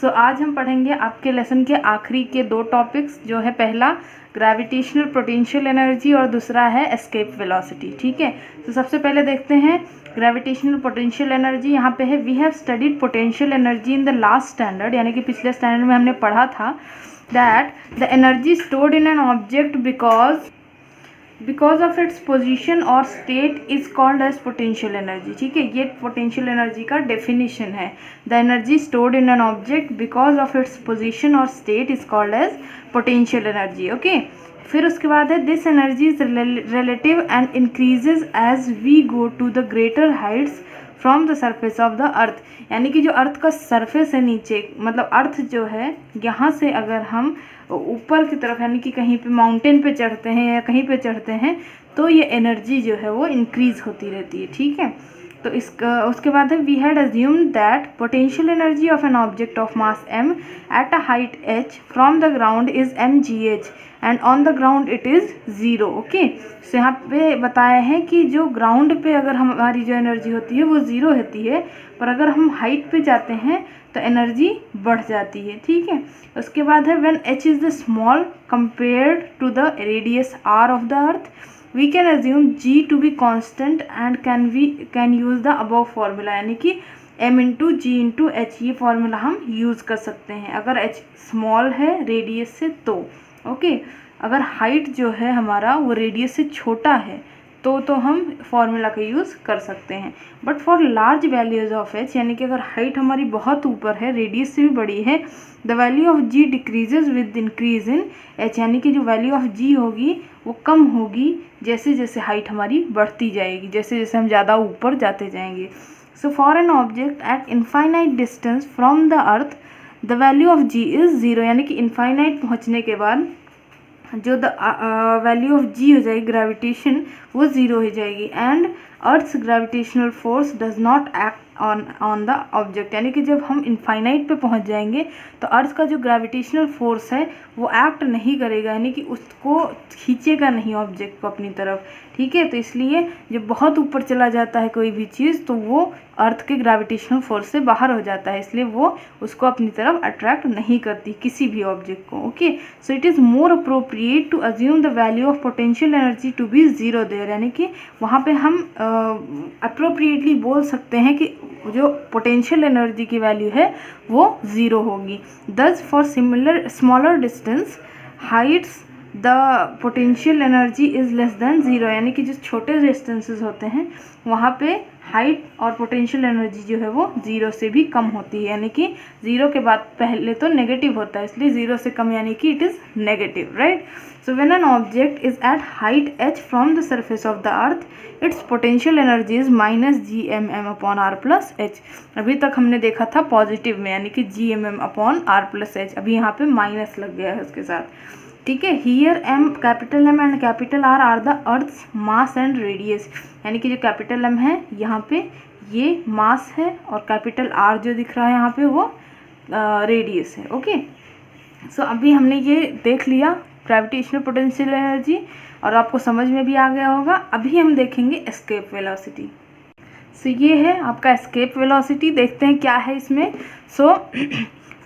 आज हम पढ़ेंगे आपके लेसन के आखिरी के दो टॉपिक्स, जो है पहला ग्रेविटेशनल पोटेंशियल एनर्जी और दूसरा है एस्केप वेलोसिटी। ठीक है, तो सबसे पहले देखते हैं ग्रेविटेशनल पोटेंशियल एनर्जी। यहाँ पे है, we have studied potential energy in the last standard, यानी कि पिछले स्टैंडर्ड में हमने पढ़ा था that the energy stored in an object because of its position और state is called as potential energy. ठीक है, ये पोटेंशियल एनर्जी का डेफिनेशन है। The energy stored in an object because of its position और state is called as potential energy. Okay, फिर उसके बाद है, this energy is relative and increases as we go to the greater heights from the surface of the earth. यानी कि जो अर्थ का surface है नीचे, मतलब अर्थ जो है यहाँ से अगर हम ऊपर की तरफ यानी कि कहीं पे माउंटेन पे चढ़ते हैं या कहीं पे चढ़ते हैं तो ये एनर्जी जो है वो इंक्रीज होती रहती है। ठीक है, तो उसके बाद है, we had assumed that potential energy of an object of mass m at a height h from the ground is mgh and on the ground it is 0। Okay, तो यहाँ पे बताया है कि जो ग्राउंड पे अगर हमारी जो एनर्जी होती है वो 0 होती है, पर अगर हम हाइट पे जाते हैं तो एनर्जी बढ़ जाती है। ठीक है, उसके बाद है, when h is the small compared to the radius r of the earth we can assume g to be constant and can use the above formula, यानी कि m इंटू जी इंटू एच, ये फॉर्मूला हम use कर सकते हैं अगर h small है radius से तो। ओके, अगर हाइट जो है हमारा वो रेडियस से छोटा है तो हम फॉर्मूला का यूज़ कर सकते हैं। But for large values of h, यानी कि अगर हाइट हमारी बहुत ऊपर है, रेडियस से भी बड़ी है, the value of g decreases with increase in h, यानी कि जो वैल्यू ऑफ g होगी वो कम होगी जैसे जैसे हाइट हमारी बढ़ती जाएगी, जैसे जैसे हम ज़्यादा ऊपर जाते जाएंगे। So for an object at infinite distance from the earth the value of g is 0, यानी कि इनफाइनाइट पहुँचने के बाद जो द वैल्यू ऑफ g हो जाएगी ग्रेविटेशन वो 0 हो जाएगी। And earth's gravitational force does not act on the object, यानी कि जब हम इनफाइनाइट पे पहुंच जाएंगे तो अर्थ का जो ग्रेविटेशनल फोर्स है वो एक्ट नहीं करेगा, यानी कि उसको खींचेगा नहीं ऑब्जेक्ट को अपनी तरफ। ठीक है, तो इसलिए जब बहुत ऊपर चला जाता है कोई भी चीज़ तो वो अर्थ के ग्रेविटेशनल फोर्स से बाहर हो जाता है, इसलिए वो उसको अपनी तरफ अट्रैक्ट नहीं करती किसी भी ऑब्जेक्ट को। Okay, so it is more appropriate to assume the value of potential energy to be 0 there, यानी कि वहाँ पे हम अप्रोप्रिएटली बोल सकते हैं कि जो पोटेंशियल एनर्जी की वैल्यू है वो 0 होगी। दस for similar smaller distance Heights the potential energy is less than 0, यानी कि जो छोटे डिस्टेंसेस होते हैं वहाँ पे हाइट और पोटेंशियल एनर्जी जो है वो 0 से भी कम होती है, यानी कि 0 के बाद पहले तो नेगेटिव होता है, इसलिए 0 से कम यानी कि it is negative, right. So when an object is at height h from the surface of the earth its potential energy is -gmm/r+h। अभी तक हमने देखा था पॉजिटिव में, यानी कि gmm/r+h, अभी यहाँ पे माइनस लग गया है उसके साथ। ठीक है, here m capital M and capital R are the earth's mass and radius, यानी कि जो कैपिटल M है यहाँ पे ये मास है और कैपिटल R जो दिख रहा है यहाँ पे वो रेडियस है। ओके, सो अभी हमने ये देख लिया ग्रेविटेशनल पोटेंशियल एनर्जी और आपको समझ में भी आ गया होगा। अभी हम देखेंगे एस्केप वेलोसिटी। सो ये है आपका एस्केप वेलोसिटी, देखते हैं क्या है इसमें। So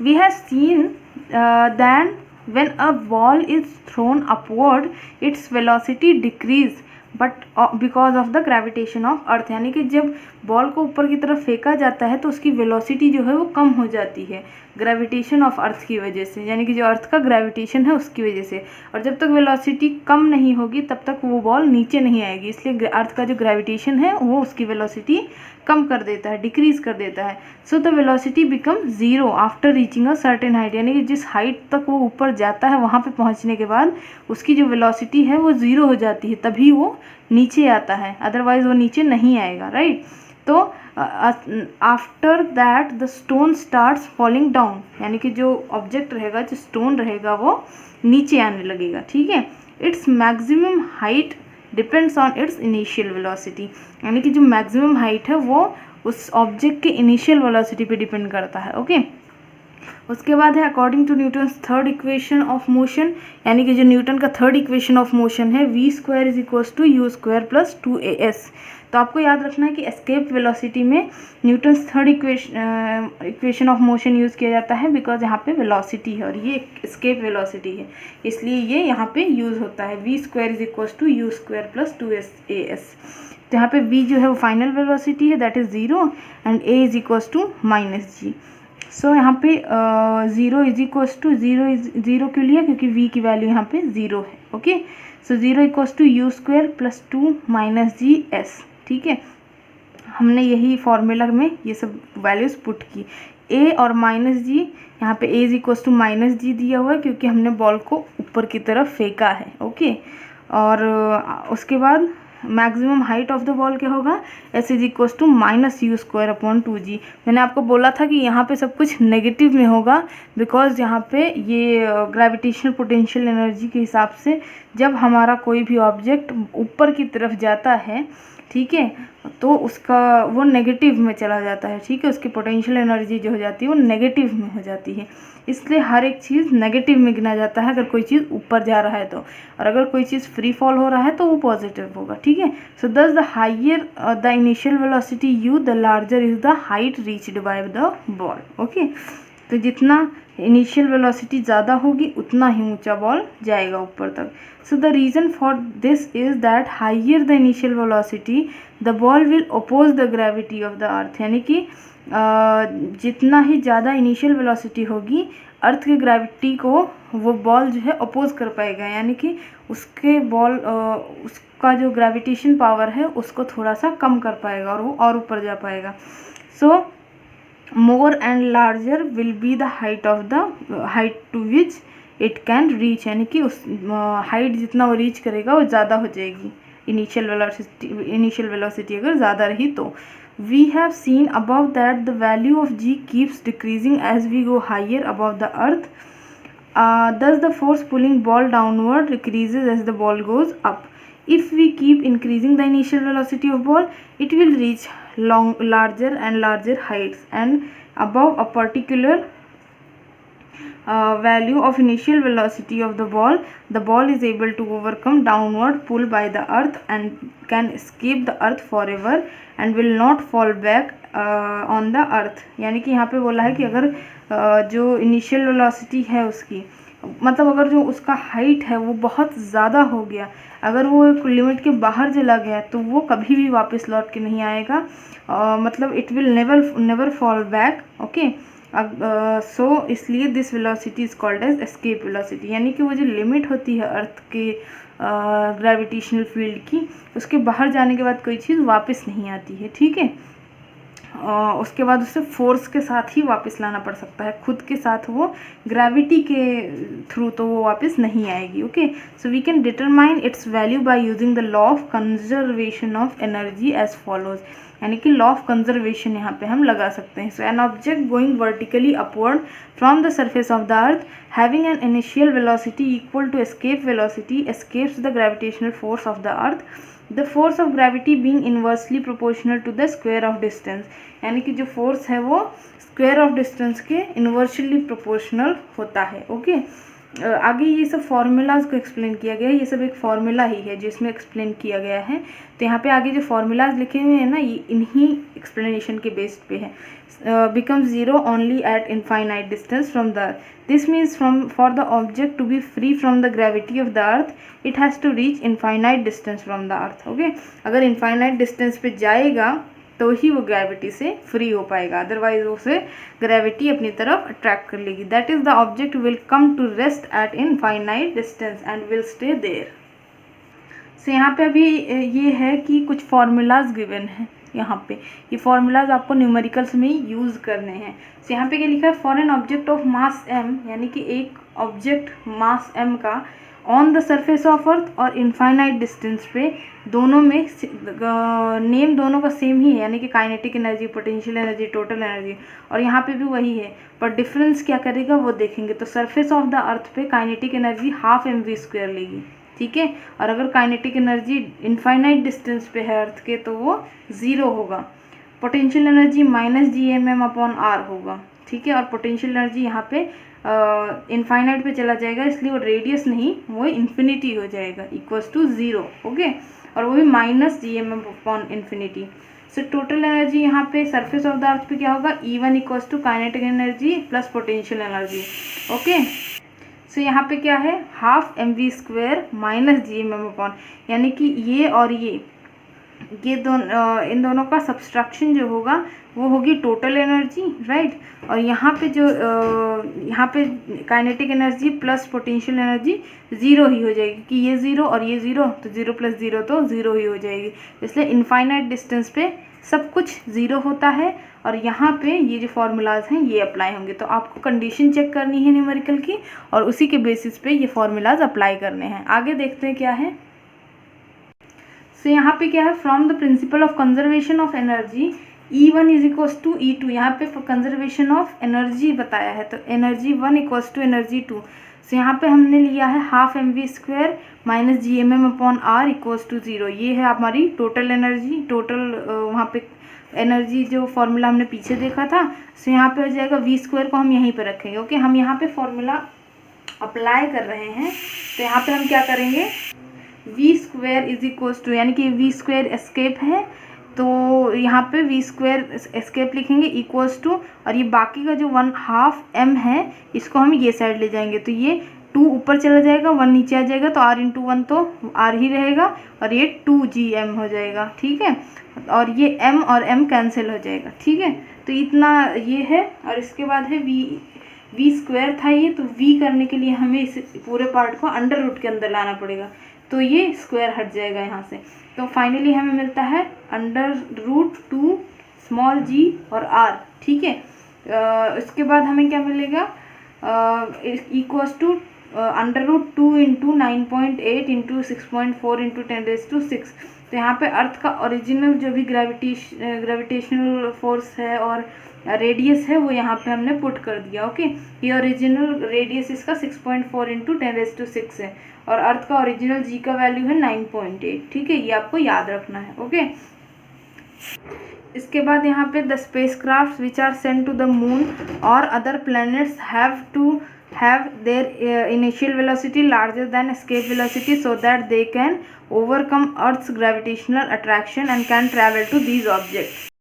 we have seen then when a ball is thrown upward its velocity decrease but because of the gravitation of earth, यानी कि जब बॉल को ऊपर की तरफ फेंका जाता है तो उसकी वेलोसिटी जो है वो कम हो जाती है ग्रेविटेशन ऑफ अर्थ की वजह से, यानी कि जो अर्थ का ग्रेविटेशन है उसकी वजह से। और जब तक वेलोसिटी कम नहीं होगी तब तक वो बॉल नीचे नहीं आएगी, इसलिए अर्थ का जो ग्रेविटेशन है वो उसकी वेलोसिटी कम कर देता है, डिक्रीज कर देता है। So the velocity become 0 after reaching a certain height, यानी कि जिस हाइट तक वो ऊपर जाता है वहाँ पे पहुँचने के बाद उसकी जो वेलोसिटी है वो 0 हो जाती है, तभी वो नीचे आता है, अदरवाइज वो नीचे नहीं आएगा, राइट। तो after that the stone starts falling down, यानी कि जो ऑब्जेक्ट रहेगा, जो स्टोन रहेगा वो नीचे आने लगेगा। ठीक है, its maximum height depends on it's initial velocity, यानी कि जो मैक्सिमम हाइट है वो उस ऑब्जेक्ट के इनिशियल वेलोसिटी पे डिपेंड करता है। ओके, उसके बाद है according to Newton's third equation of motion, यानी कि जो न्यूटन का थर्ड इक्वेशन ऑफ मोशन है v² is equals to u² plus 2as। तो आपको याद रखना है कि एस्केप वेलोसिटी में Newton's third equation of motion use किया जाता है, बिकॉज यहाँ पे वेलोसिटी है और ये एस्केप वेलोसिटी है, इसलिए ये यहाँ पे यूज़ होता है v² is equals to u² plus 2as। तो यहाँ पे v जो है वो फाइनल वेलोसिटी है, that is 0, and a is equals to -g। सो यहाँ पे 0 इज इक्वल्स टू 0 क्यों लिया, क्योंकि v की वैल्यू यहाँ पे 0 है। Okay, so 0 equals to u² plus 2 -gs। ठीक है, हमने यही फॉर्मूला में ये सब वैल्यूज़ पुट की, a और -g, यहाँ पे a is equals to -g दिया हुआ है क्योंकि हमने बॉल को ऊपर की तरफ फेंका है। ओके, और उसके बाद maximum height of the ball क्या होगा, s is equals to -u² upon 2g। मैंने आपको बोला था कि यहाँ पे सब कुछ नेगेटिव में होगा, बिकॉज यहाँ पे ये ग्रेविटेशनल पोटेंशियल एनर्जी के हिसाब से जब हमारा कोई भी ऑब्जेक्ट ऊपर की तरफ जाता है, ठीक है, तो उसका वो नेगेटिव में चला जाता है। ठीक है, उसकी पोटेंशियल एनर्जी जो हो जाती है वो नेगेटिव में हो जाती है, इसलिए हर एक चीज़ नेगेटिव में गिना जाता है अगर कोई चीज़ ऊपर जा रहा है तो, और अगर कोई चीज़ फ्री फॉल हो रहा है तो वो पॉजिटिव होगा। ठीक है, so thus the higher the initial velocity u, the larger is the height reached by the ball. Okay, तो जितना इनिशियल वेलोसिटी ज़्यादा होगी उतना ही ऊंचा बॉल जाएगा ऊपर तक। So the reason for this is that higher the initial velocity the ball will oppose the gravity of the earth, यानी कि जितना ही ज़्यादा इनिशियल वेलोसिटी होगी अर्थ की ग्रेविटी को वो बॉल जो है अपोज कर पाएगा, यानी कि उसके बॉल उसका जो ग्रेविटेशन पावर है उसको थोड़ा सा कम कर पाएगा और वो और ऊपर जा पाएगा। So more and larger will be the height to which it can reach, यानी कि उस हाइट जितना वो रीच करेगा वो ज़्यादा हो जाएगी इनिशियल वेलोसिटी अगर ज़्यादा रही तो। We have seen above that the value of g keeps decreasing as we go higher above the earth. Thus the force pulling ball downward decreases as the ball goes up. If we keep increasing the initial velocity of ball, it will reach larger and larger heights, and above a particular value of initial velocity of the ball is able to overcome downward pull by the earth and can escape the earth forever and will not fall back on the earth। यानी कि यहाँ पे बोला है कि अगर जो initial velocity है उसकी, मतलब अगर जो उसका हाइट है वो बहुत ज़्यादा हो गया, अगर वो एक लिमिट के बाहर चला गया तो वो कभी भी वापस लौट के नहीं आएगा, मतलब it will never fall back. Okay, so इसलिए this velocity is called as escape velocity, यानी कि वो जो लिमिट होती है अर्थ के ग्रेविटेशनल फील्ड की, उसके बाहर जाने के बाद कोई चीज़ वापस नहीं आती है। ठीक है, उसके बाद उसे फोर्स के साथ ही वापस लाना पड़ सकता है, खुद के साथ वो ग्रेविटी के थ्रू तो वो वापस नहीं आएगी। Okay, so we can determine its value by using the law of conservation of energy as follows, यानी कि लॉ ऑफ कंजर्वेशन यहाँ पे हम लगा सकते हैं। So an object going vertically upward from the surface of the earth having an initial velocity equal to escape velocity escapes the gravitational force of the earth, the force of gravity being inversely proportional to the square of distance, यानी कि जो force है वो square of distance के inversely proportional होता है। Okay, आगे ये सब फार्मूलाज को एक्सप्लेन किया गया है, ये सब एक फार्मूला ही है जिसमें एक्सप्लेन किया गया है। तो यहाँ पे आगे जो फार्मूलाज लिखे हुए हैं ना, ये इन्हीं एक्सप्लेनेशन के बेस्ड पे है। becomes zero only at infinite distance from the earth. This means for the object to be free from the gravity of the earth, it has to reach infinite distance from the earth. Okay, अगर infinite distance पे जाएगा तो ही वो gravity से free हो पाएगा, otherwise उसे gravity अपनी तरफ अट्रैक्ट कर लेगी। That is the object will come to rest at infinite distance and will stay there. So यहाँ पे अभी ये है कि कुछ फॉर्मूलाज गिवन है, यहाँ पे ये फॉर्मूलाज आपको न्यूमेरिकल्स में यूज़ करने हैं। सो यहाँ पे क्या लिखा है, for an object of mass m, यानी कि एक ऑब्जेक्ट मास m का on the surface of earth और इनफाइनाइट डिस्टेंस पे, दोनों में नेम दोनों का सेम ही है, यानी कि kinetic energy, potential energy, total energy, और यहाँ पे भी वही है, पर डिफरेंस क्या करेगा वो देखेंगे। तो सरफेस ऑफ द अर्थ पे काइनेटिक एनर्जी ½ mv² लेगी, ठीक है, और अगर काइनेटिक एनर्जी इनफाइनाइट डिस्टेंस पे है अर्थ के तो वो 0 होगा। पोटेंशियल एनर्जी -gmm/r होगा, ठीक है, और पोटेंशियल एनर्जी यहाँ पे इनफाइनाइट पे चला जाएगा, इसलिए वो रेडियस नहीं, वो इन्फिनिटी हो जाएगा, इक्वल्स टू 0, ओके, और वो भी minus (gm/∞). So total energy यहाँ पे सरफेस ऑफ द अर्थ पे क्या होगा, E1 equals to kinetic energy plus potential energy, okay. So यहाँ पे क्या है, हाफ mv² माइनस (gmm/) यानी कि ये और ये इन दोनों का सब्सट्रैक्शन जो होगा वो होगी टोटल एनर्जी, राइट। और यहाँ पे जो यहाँ पे kinetic energy plus potential energy 0 ही हो जाएगी, कि ये 0 और ये 0, तो 0 + 0 तो 0 ही हो जाएगी। इसलिए इनफाइनाइट डिस्टेंस पे सब कुछ 0 होता है, और यहाँ पे ये जो फार्मूलाज हैं ये अप्लाई होंगे। तो आपको कंडीशन चेक करनी है न्यूमेरिकल की, और उसी के बेसिस पे ये फार्मूलाज अप्लाई करने हैं। आगे देखते हैं क्या है। सो यहाँ पे क्या है, from the principle of conservation of energy E1 = E2, यहाँ पे कंजर्वेशन ऑफ एनर्जी बताया है, तो एनर्जी 1 = एनर्जी 2। सो यहाँ पे हमने लिया है हाफ mv² माइनस (gmm/r) = 0। ये है हमारी टोटल एनर्जी, टोटल वहाँ पे एनर्जी जो फॉर्मूला हमने पीछे देखा था। सो यहाँ पे हो जाएगा v² को हम यहीं पे रखेंगे, ओके। हम यहाँ पे फॉर्मूला अप्लाई कर रहे हैं, तो यहाँ पे हम क्या करेंगे, v² = यानी कि v² एस्केप है, तो यहाँ पे v² एस्केप लिखेंगे इक्वल्स टू, और ये बाकी का जो 1/2 m है इसको हम ये साइड ले जाएंगे, तो ये 2 ऊपर चला जाएगा, 1 नीचे आ जाएगा, तो r × 1 तो r ही रहेगा, और ये 2gm हो जाएगा, ठीक है। और ये m और m कैंसिल हो जाएगा, ठीक है। तो इतना ये है, और इसके बाद है v² था ये, तो v करने के लिए हमें इस पूरे पार्ट को अंडर रूट के अंदर लाना पड़ेगा, तो ये स्क्वायर हट जाएगा यहाँ से। तो फाइनली हमें मिलता है √2 स्मॉल g और r, ठीक है। इसके बाद हमें क्या मिलेगा, इक्वल्स टू √2 × 9.8 × 6.4 × 10⁶। तो यहाँ पे अर्थ का ओरिजिनल जो भी ग्रेविटेशनल फोर्स है और रेडियस है वो यहाँ पे हमने पुट कर दिया, ओके। ये ओरिजिनल रेडियस इसका 6.4 × 10⁶ है, और अर्थ का ओरिजिनल जी का वैल्यू है 9.8, ठीक है। ये आपको याद रखना है, ओके। इसके बाद यहाँ पे the spacecraft which are sent to the moon और other planets have to have their initial velocity larger than escape velocity so that they can overcome Earth's gravitational attraction and can travel to these objects.